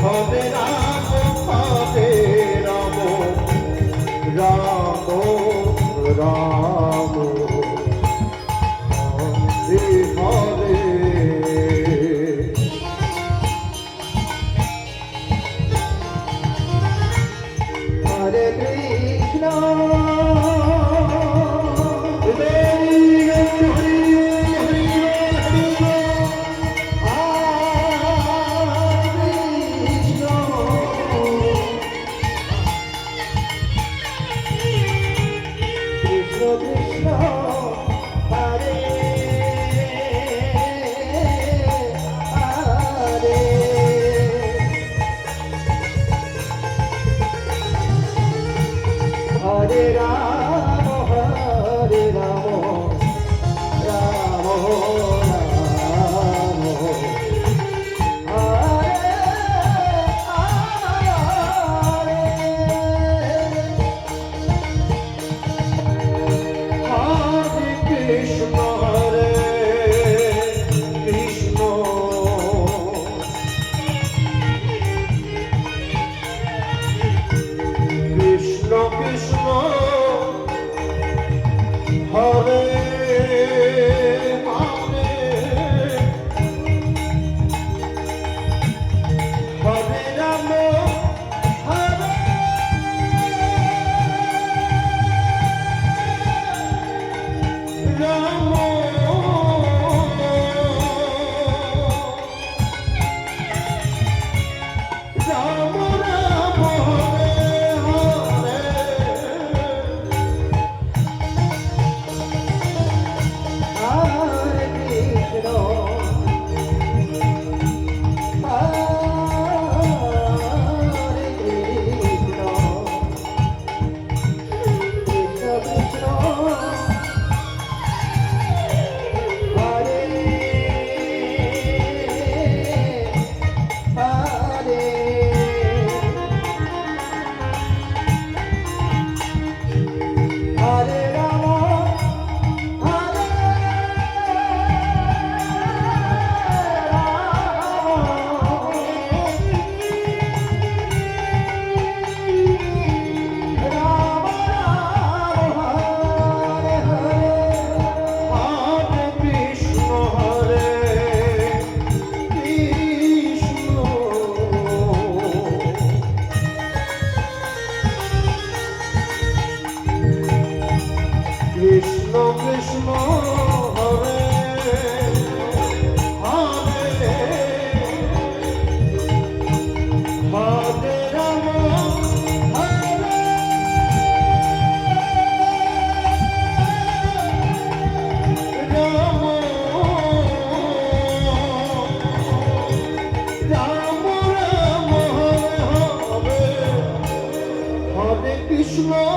Hare Rama, Rama Rama, Hare Hare. Hare Krishna, Krishna, Hare Hare. Hare Rama, Hare Rama, Rama Rama, Hare Hare. Hare Krishna, Hare Krishna, Krishna Krishna, Hare Hare, Hare Rama, Hare Rama, Rama Rama, Hare Krishna, Hare Krishna, Krishna Krishna, Hare Hare. Hare Rama, Hare Krishna Krishna, Hare Hare, Hare Rama, Hare Rama, Rama Rama, Hare Hare, Hare Krishna.